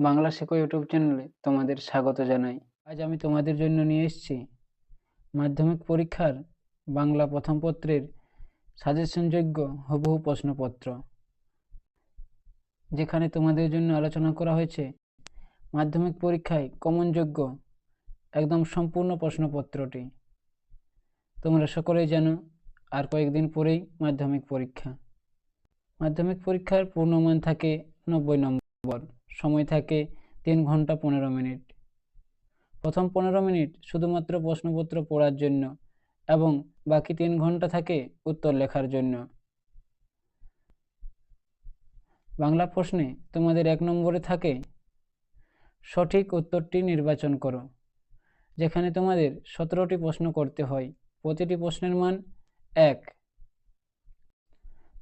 বাংলা শেখো ইউটিউব চ্যানেলে তোমাদের স্বাগত জানাই। আজ আমি তোমাদের জন্য নিয়ে এসেছি মাধ্যমিক পরীক্ষার বাংলা প্রথম পত্রের সাজেশনযোগ্য হুবহু প্রশ্নপত্র, যেখানে তোমাদের জন্য আলোচনা করা হয়েছে মাধ্যমিক পরীক্ষায় কমনযোগ্য একদম সম্পূর্ণ প্রশ্নপত্রটি। তোমরা সকলেই জানো আর কয়েকদিন পরেই মাধ্যমিক পরীক্ষা। মাধ্যমিক পরীক্ষার পূর্ণমান থাকে 90 নম্বর, সময় থাকে 3 ঘন্টা 15 মিনিট। প্রথম 15 মিনিট শুধুমাত্র প্রশ্নপত্র পড়ার জন্য এবং বাকি 3 ঘন্টা থাকে উত্তর লেখার জন্য। বাংলা প্রশ্নে তোমাদের 1 নম্বরে থাকে সঠিক উত্তরটি নির্বাচন করো, যেখানে তোমাদের 17টি প্রশ্ন করতে হয়, প্রতিটি প্রশ্নের মান 1।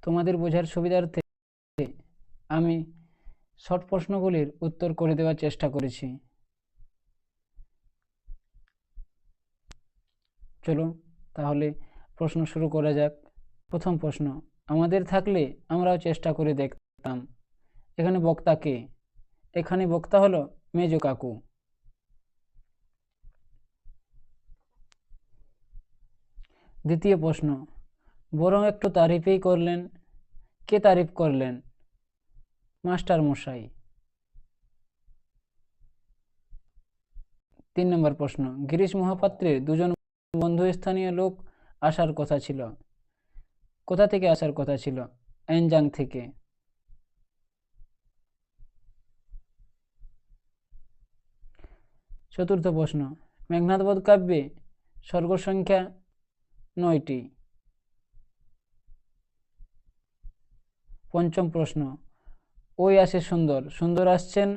তোমাদের বোঝার সুবিধার্থে আমি শর্ট প্রশ্নগুলির উত্তর করে দেওয়ার চেষ্টা করেছি। চলো তাহলে প্রশ্ন শুরু করা যাক। প্রথম প্রশ্ন, আমাদের থাকলে আমরাও চেষ্টা করে দেখতাম। এখানে বক্তা কে? এখানে বক্তা হলো মেজ কাকু। দ্বিতীয় প্রশ্ন, বরং একটু তারিফই করলেন। কে তারিফ করলেন? মাস্টার মশাই। 3 নম্বর প্রশ্ন, গিরিশ মহাপাত্রের দুজন বন্ধু স্থানীয় লোক আসার কথা ছিল। কোথা থেকে আসার কথা ছিল? এনজাং থেকে। চতুর্থ প্রশ্ন, মেঘনাদ বধ কাব্যে স্বর্গ সংখ্যা 9টি। পঞ্চম প্রশ্ন, ওই আসে সুন্দর, সুন্দর আসছেন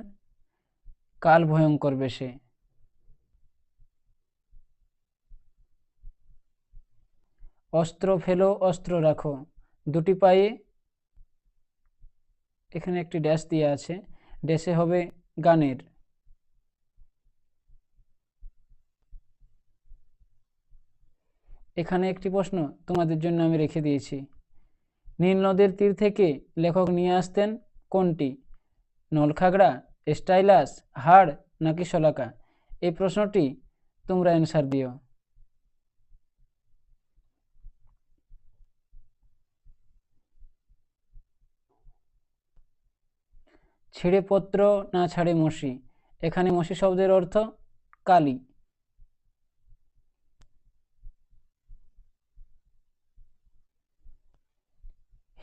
কাল ভয়ঙ্কর বেশে। অস্ত্র ফেলো অস্ত্র রাখো, দুটি পায়ে, এখানে একটি ড্যাশ দিয়ে আছে, ড্যাশে হবে গানের। এখানে একটি প্রশ্ন তোমাদের জন্য আমি রেখে দিয়েছি, নীল নদের তীর থেকে লেখক নিয়ে আসতেন কোনটি? নলখাগড়া, স্টাইলাস, হাড় নাকি শলাকা? এই প্রশ্নটি তোমরা অ্যান্সার দিও। ছিঁড়ে পত্র না ছাড়ে মসি, এখানে মসি শব্দের অর্থ কালি।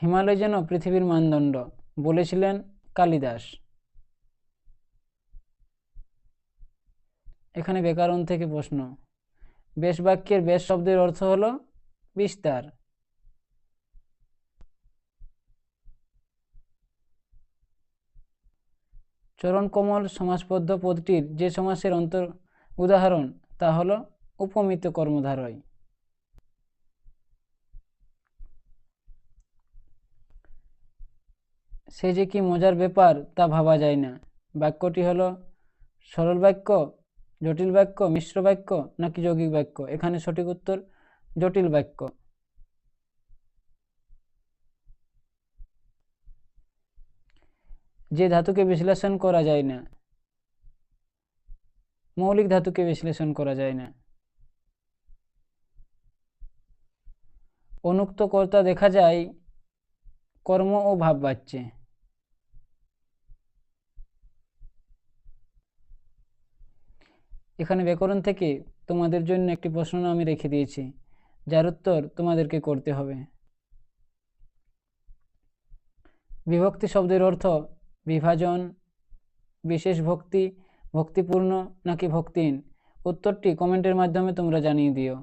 হিমালয় যেন পৃথিবীর মানদণ্ড, বলেছিলেন কালিদাস। এখানে ব্যাকরণ থেকে প্রশ্ন, বেশ বাক্যের বেশ শব্দের অর্থ হলো বিস্তার। চরণ কমল সমাসবদ্ধ পদটির যে সমাসের উদাহরণ তা হলো উপমিত কর্মধারয়। সে যে কি মজার ব্যাপার তা ভাবা যায় না, বাক্যটি হলো সরল বাক্য, জটিল বাক্য, মিশ্র বাক্য নাকি যৌগিক বাক্য? এখানে সঠিক উত্তর জটিল বাক্য। যে ধাতুকে বিশ্লেষণ করা যায় না, মৌলিক ধাতুকে বিশ্লেষণ করা যায় না। অনুক্ত কর্তা দেখা যায় কর্ম ও ভাব বাচ্চে। এখানে ব্যাকরণ থেকে তোমাদের জন্য একটি প্রশ্ন আমি রেখে দিয়েছি, যার উত্তর তোমাদেরকে করতে হবে। বিভক্তি শব্দের অর্থ বিভাজন, বিশেষ ভক্তি, ভক্তিপূর্ণ নাকি ভক্তিহীন? উত্তরটি কমেন্টের মাধ্যমে তোমরা জানিয়ে দিও।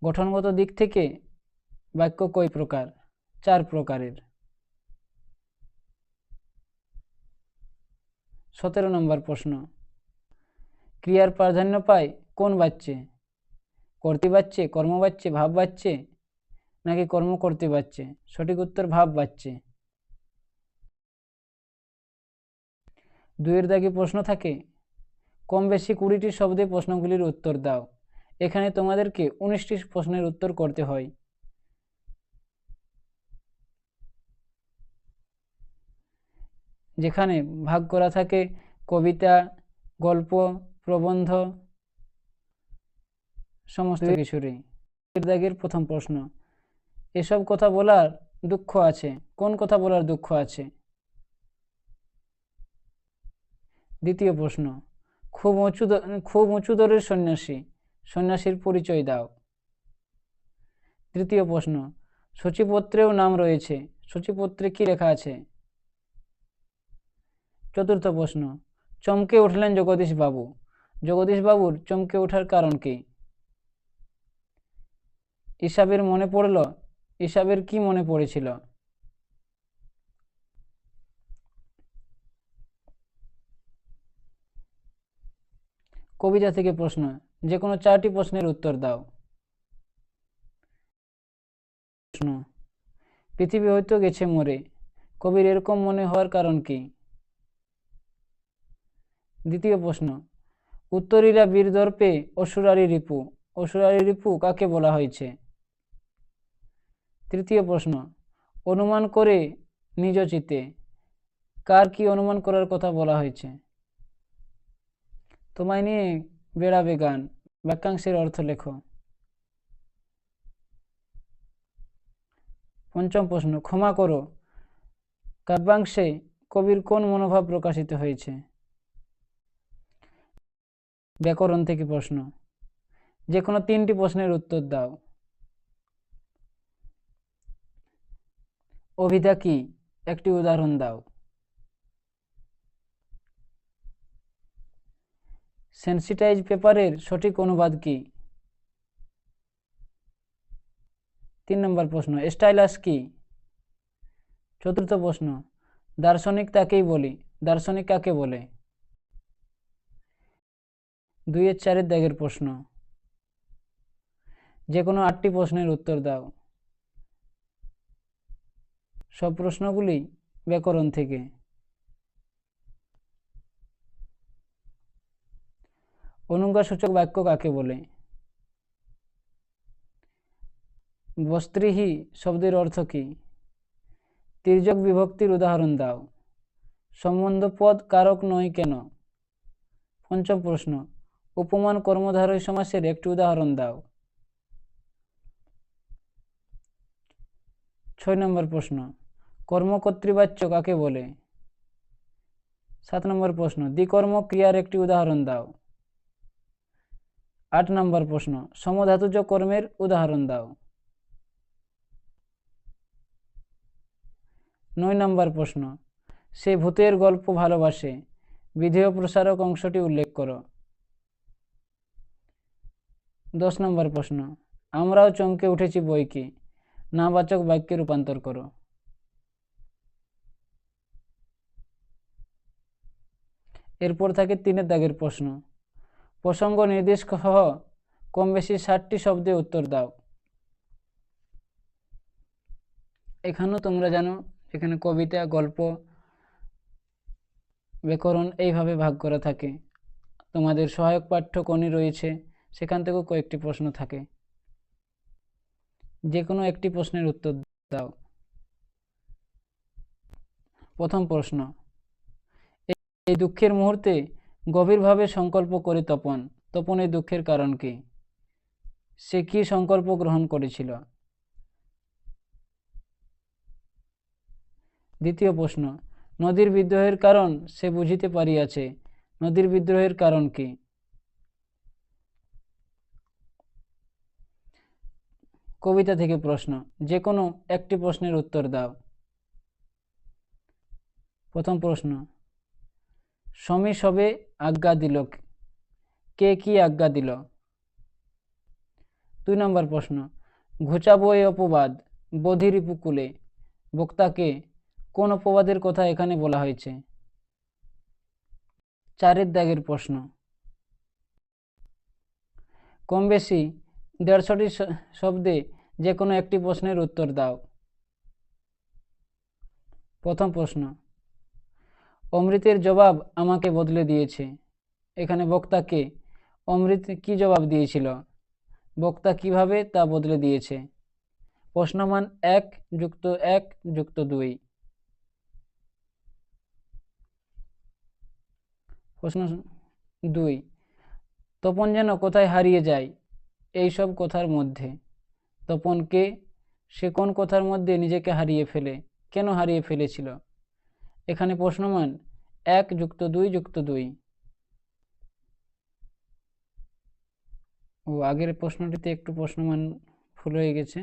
গঠনগত দিক থেকে বাক্য কয় প্রকার? 4 প্রকারের। 17 নম্বর প্রশ্ন, ক্রিয়ার প্রাধান্য পায় কোন বাচ্চে? কর্তৃ বাচ্চে, কর্ম বাচ্চে, ভাব বাচ্চে নাকি কর্ম করতে বাচ্চে? সঠিক উত্তর ভাব বাচ্চে। 2 এর দাগে প্রশ্ন থাকে, কম বেশি 20টি শব্দে প্রশ্নগুলির উত্তর দাও। এখানে তোমাদেরকে 19টি প্রশ্নের উত্তর করতে হয়। যেখানে ভাগ করা থাকে কবিতা, গল্প, প্রবন্ধ সমস্ত কিছুরই। দাগের প্রথম প্রশ্ন, এসব কথা বলার দুঃখ আছে। কোন কথা বলার দুঃখ আছে? দ্বিতীয় প্রশ্ন, খুব উঁচু দরের সন্ন্যাসী, সন্ন্যাসীর পরিচয় দাও। তৃতীয় প্রশ্ন, সূচিপত্রেও নাম রয়েছে, সূচিপত্রে কি লেখা আছে? চতুর্থ প্রশ্ন, চমকে উঠলেন জগদীশ বাবু, জগদীশ বাবুর চমকে ওঠার কারণ কি? ইসাবের মনে পড়ল, ইসাবের কি মনে পড়েছিল? কবিতা থেকে প্রশ্ন, যে কোনো 4টি প্রশ্নের উত্তর দাও। প্রশ্ন, পৃথিবী হয়তো গেছে মরে, কবির এরকম মনে হওয়ার কারণ কি? দ্বিতীয় প্রশ্ন, উত্তরীরা বীর দর্পে অসুরারি রিপু, অসুরারি রিপু কাকে বলা হয়েছে? তৃতীয় প্রশ্ন, অনুমান করে নিজ চিতে, কার কি অনুমান করার কথা বলা হয়েছে? তোমায় নিয়ে বেড়াবে গান, বাক্যাংশের অর্থ লেখো। পঞ্চম প্রশ্ন, ক্ষমা করো কাব্যাংশে কবির কোন মনোভাব প্রকাশিত হয়েছে? ব্যাকরণ থেকে প্রশ্ন, যে কোনো 3টি প্রশ্নের উত্তর দাও। অভিধা কি, একটি উদাহরণ দাও। সেন্সিটাইজ পেপারের সঠিক অনুবাদ কি? 3 নম্বর প্রশ্ন, স্টাইলাস কি? চতুর্থ প্রশ্ন, দার্শনিক তাকেই বলি, দার্শনিক কাকে বলে? 2-4 দাগের প্রশ্ন, যে কোনো 8টি প্রশ্নের উত্তর দাও। সব প্রশ্নগুলি ব্যাকরণ থেকে। অনুজ্ঞাসূচক বাক্য কাকে বলে? বস্ত্রীহি শব্দের অর্থ কি? তির্যক বিভক্তির উদাহরণ দাও। সম্বন্ধ পদ কারক নয় কেন? পঞ্চম প্রশ্ন, উপমান কর্মধারয় সমাসের একটি উদাহরণ দাও। 6 নম্বর প্রশ্ন, কর্মকর্তৃবাচ্য কাকে বলে? 7 নম্বর প্রশ্ন, দ্বিকর্ম ক্রিয়ার একটি উদাহরণ দাও। 8 নম্বর প্রশ্ন, সমধাতুজ কর্মের উদাহরণ দাও। 9 নম্বর প্রশ্ন, সে ভূতের গল্প ভালোবাসে, বিধেয় প্রসারক অংশটি উল্লেখ করো। 10 নম্বর প্রশ্ন, আমরাও চমকে উঠেছি বই কি, নাবাচক বাক্যে রূপান্তর করো। এরপর থাকে 3 দাগের প্রশ্ন, প্রসঙ্গ নির্দেশ সহ কম বেশি 60টি শব্দে উত্তর দাও। এখানেও তোমরা জানো এখানে কবিতা, গল্প, ব্যাকরণ এইভাবে ভাগ করা থাকে। তোমাদের সহায়ক পাঠ্য কোনই রয়েছে, সেখান থেকেও কয়েকটি প্রশ্ন থাকে, যে কোনো একটি প্রশ্নের উত্তর দাও। প্রথম প্রশ্ন, এই দুঃখের মুহূর্তে গভীরভাবে সংকল্প করে তপন, তপনের দুঃখের কারণ কি? সে কি সংকল্প গ্রহণ করেছিল? দ্বিতীয় প্রশ্ন, নদীর বিদ্রোহের কারণ সে বুঝিতে পারিয়াছে, নদীর বিদ্রোহের কারণ কি? কবিতা থেকে প্রশ্ন, যে কোনো একটি প্রশ্নের উত্তর দাও। প্রথম প্রশ্ন, সমী সবে আজ্ঞা দিল, কে কি আজ্ঞা দিল? 2 নম্বর প্রশ্ন, ঘুচাবো এ অপবাদ বধির উপকূলে, বক্তাকে কোন অপবাদের কথা এখানে বলা হয়েছে? 4 দাগের প্রশ্ন, কম বেশি 150টি শব্দে যে কোনো একটি প্রশ্নের উত্তর দাও। প্রথম প্রশ্ন, অমৃতের জবাব আমাকে বদলে দিয়েছে, এখানে বক্তাকে অমৃত কি জবাব দিয়েছিল, বক্তা কিভাবে তা বদলে দিয়েছে? প্রশ্নমান 1 + 1 + 2। প্রশ্ন 2, তপন যেন কোথায় হারিয়ে যায় এই সব কথার মধ্যে। তপন কে? সে কোন কথার মধ্যে নিজেকে হারিয়ে ফেলে? কেন হারিয়ে ফেলেছিল? এখানে প্রশ্নমান 1 + 2 + 2। ও আগের প্রশ্নটিতে একটু প্রশ্নমান ভুল হয়ে গেছে,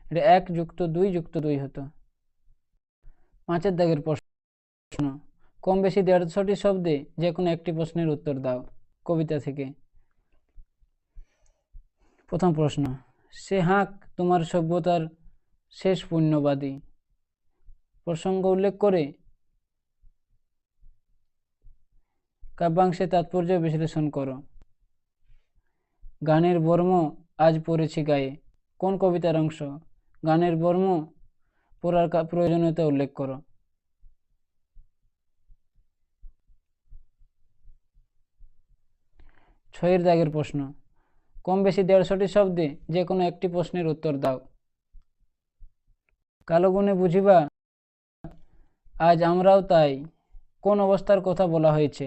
এটা 1 + 2 + 2 হতো। 5 দাগের প্রশ্ন, কম বেশি 150টি শব্দে যে কোনো একটি প্রশ্নের উত্তর দাও কবিতা থেকে। প্রথম প্রশ্ন, সে হাঁক তোমার সভ্যতার শেষ পুণ্যবাদী। প্রসঙ্গ উল্লেখ করে কাব্যাংশে তাৎপর্য বিশ্লেষণ করো। গানের বর্ম আজ পড়েছি গায়ে, কোন কবিতার অংশ? গানের বর্ম পড়ার প্রয়োজনীয়তা উল্লেখ করো। 6 দাগের প্রশ্ন, কম বেশি 150টি শব্দে যে কোনো একটি প্রশ্নের উত্তর দাও। কালো গুণে বুঝিবা আজ আমরাও তাই, কোন অবস্থার কথা বলা হয়েছে?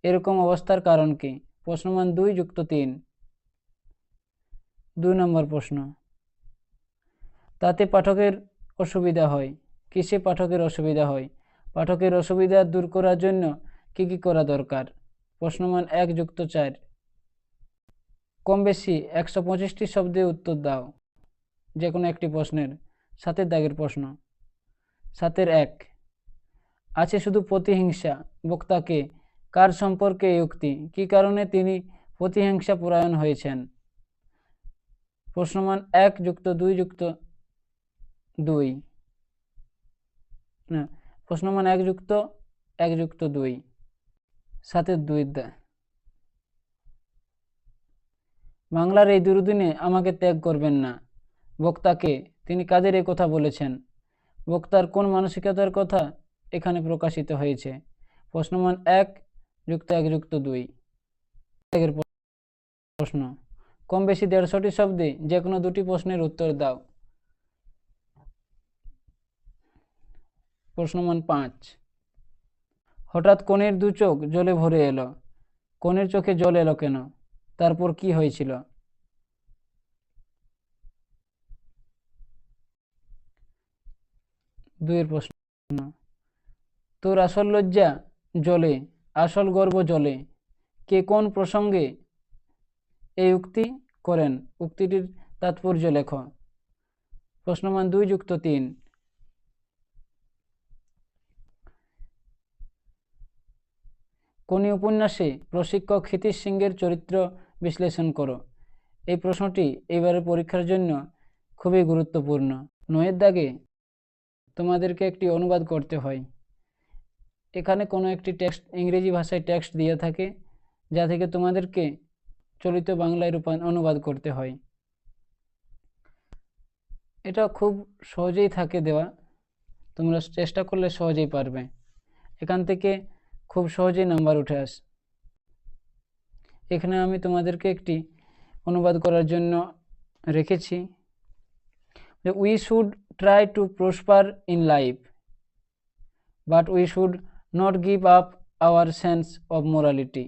এরকম অবস্থার কারণ কি? প্রশ্নমান 2 + 3। 2 নম্বর প্রশ্ন, তাতে পাঠকের অসুবিধা হয়। কিসে পাঠকের অসুবিধা হয়? পাঠকের অসুবিধা দূর করার জন্য কি কি করা দরকার? প্রশ্নমান 1 + 4। কম বেশি 125টি শব্দে উত্তর দাও যে কোনো একটি প্রশ্নের। 7 দাগের প্রশ্ন, 7 1, আছে শুধু প্রতিহিংসা, বক্তাকে কার সম্পর্কে এই উক্তি? কি কারণে তিনি প্রতিহিংসা পরায়ণ হয়েছেন? প্রশ্নমান 1 + 2 + 2 না, প্রশ্নমান 1 + 1 + 2। 7 2, বাংলার এই দুর্দিনে আমাকে ত্যাগ করবেন না। বক্তাকে, তিনি কাদের এই কথা বলেছেন? বক্তার কোন মানসিকতার কথা এখানে প্রকাশিত হয়েছে? প্রশ্নমান 1 + 1 + 2। এর প্রশ্ন, কম বেশি 150টি শব্দে যে কোনো দুটি প্রশ্নের উত্তর দাও। প্রশ্নমান 5, হঠাৎ কনের 2 চোখ জলে ভরে এলো। কনের চোখে জল এলো কেন? তারপর কি হয়েছিল? 2 এর প্রশ্ন, তোর আসল লজ্জা জলে, আসল গর্ব জলে। কে কোন প্রসঙ্গে এই উক্তি করেন? উক্তিটির তাৎপর্য লেখো। প্রশ্নমান 2 + 3। কোন উপন্যাসে প্রশিক্ষক ক্ষিতীশ সিংহের চরিত্র বিশ্লেষণ করো? এই প্রশ্নটি এবারের পরীক্ষার জন্য খুবই গুরুত্বপূর্ণ। 9 দাগে তোমাদেরকে একটি অনুবাদ করতে হয়। এখানে কোনো একটি টেক্সট ইংরেজি ভাষায় টেক্সট দিয়ে থাকে, যা থেকে তোমাদেরকে চলিত বাংলায় অনুবাদ করতে হয়। এটা খুব সহজেই থাকে দেওয়া, তোমরা চেষ্টা করলে সহজেই পারবে। এখান থেকে খুব সহজেই নাম্বার উঠে আসে। এখানে আমি তোমাদেরকে একটি অনুবাদ করার জন্য রেখেছি। We should try to prosper in life, but we should not give up our sense of morality.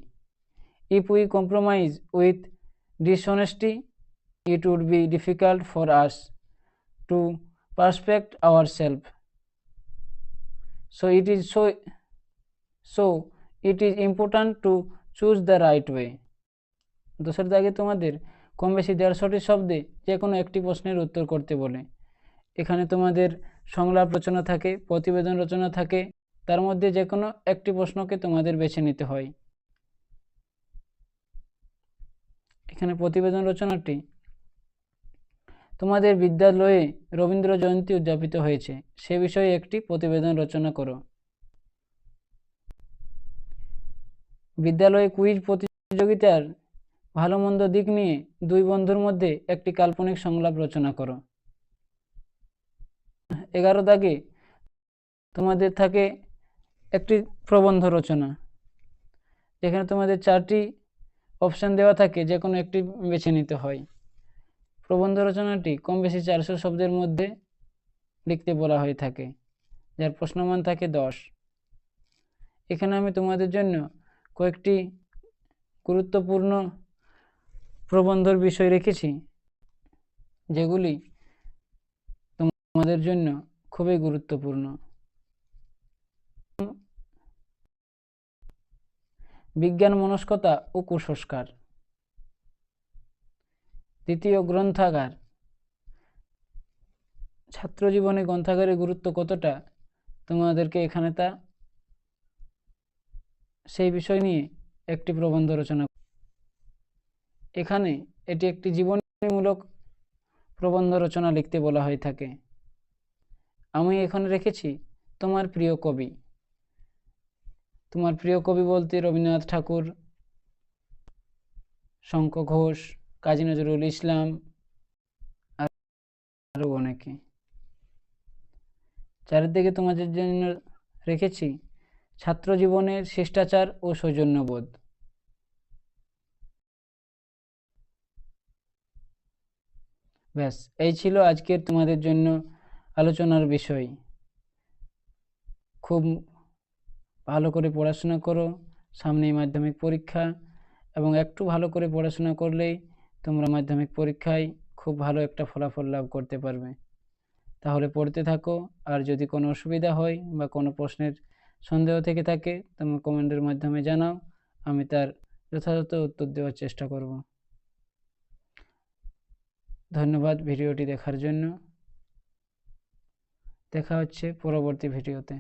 If we compromise with dishonesty, it would be difficult for us to perfect ourselves. So it is important to choose the right way. দোসর দাগে তোমাদের কম বেশি 150টি শব্দে যে কোনো একটি প্রশ্নের উত্তর করতে বলে। এখানে তোমাদের সংলাপ রচনা থাকে, প্রতিবেদন রচনা থাকে, তার মধ্যে যে কোনো একটি প্রশ্নকে তোমাদের বেছে নিতে হয়। এখানে প্রতিবেদন রচনাটি, তোমাদের বিদ্যালয়ে রবীন্দ্র জয়ন্তী উদযাপিত হয়েছে, সে বিষয়ে একটি প্রতিবেদন রচনা করো। বিদ্যালয়ে কুইজ প্রতিযোগিতার ভালো মন্দ দিক নিয়ে দুই বন্ধুর মধ্যে একটি কাল্পনিক সংলাপ রচনা করো। 11 দাগে তোমাদের থাকে একটি প্রবন্ধ রচনা, যেখানে তোমাদের 4টি অপশন দেওয়া থাকে, যে কোনো একটি বেছে নিতে হয়। প্রবন্ধ রচনাটি কম বেশি 400 শব্দের মধ্যে লিখতে বলা হয়ে থাকে, যার প্রশ্নমান থাকে 10। এখানে আমি তোমাদের জন্য কয়েকটি গুরুত্বপূর্ণ প্রবন্ধের বিষয় রেখেছি, যেগুলি তোমাদের জন্য খুবই গুরুত্বপূর্ণ। বিজ্ঞান মনস্কতা ও কুসংস্কার। দ্বিতীয়, গ্রন্থাগার। ছাত্র জীবনে গ্রন্থাগারের গুরুত্ব কতটা তোমাদেরকে এখানে সেই বিষয় নিয়ে একটি প্রবন্ধ রচনা। এখানে এটি একটি জীবনীমূলক প্রবন্ধ রচনা লিখতে বলা হয়ে থাকে। আমি এখানে রেখেছি তোমার প্রিয় কবি। তোমার প্রিয় কবি বলতে রবীন্দ্রনাথ ঠাকুর, শঙ্খ ঘোষ, কাজী নজরুল ইসলাম, আরও অনেকে। চারিদিকে তোমাদের জন্য রেখেছি ছাত্র জীবনের শিষ্টাচার ও সৌজন্যবোধ। ব্যাস, এই ছিল আজকের তোমাদের জন্য আলোচনার বিষয়। খুব ভালো করে পড়াশোনা করো, সামনেই মাধ্যমিক পরীক্ষা, এবং একটু ভালো করে পড়াশোনা করলেই তোমরা মাধ্যমিক পরীক্ষায় খুব ভালো একটা ফলাফল লাভ করতে পারবে। তাহলে পড়তে থাকো, আর যদি কোনো অসুবিধা হয় বা কোনো প্রশ্নের সন্দেহ থেকে থাকে তোমরা কমেন্টের মাধ্যমে জানাও, আমি তার যথাযথ উত্তর দেওয়ার চেষ্টা করব। ধন্যবাদ ভিডিওটি দেখার জন্য। দেখা হচ্ছে পরবর্তী ভিডিওতে।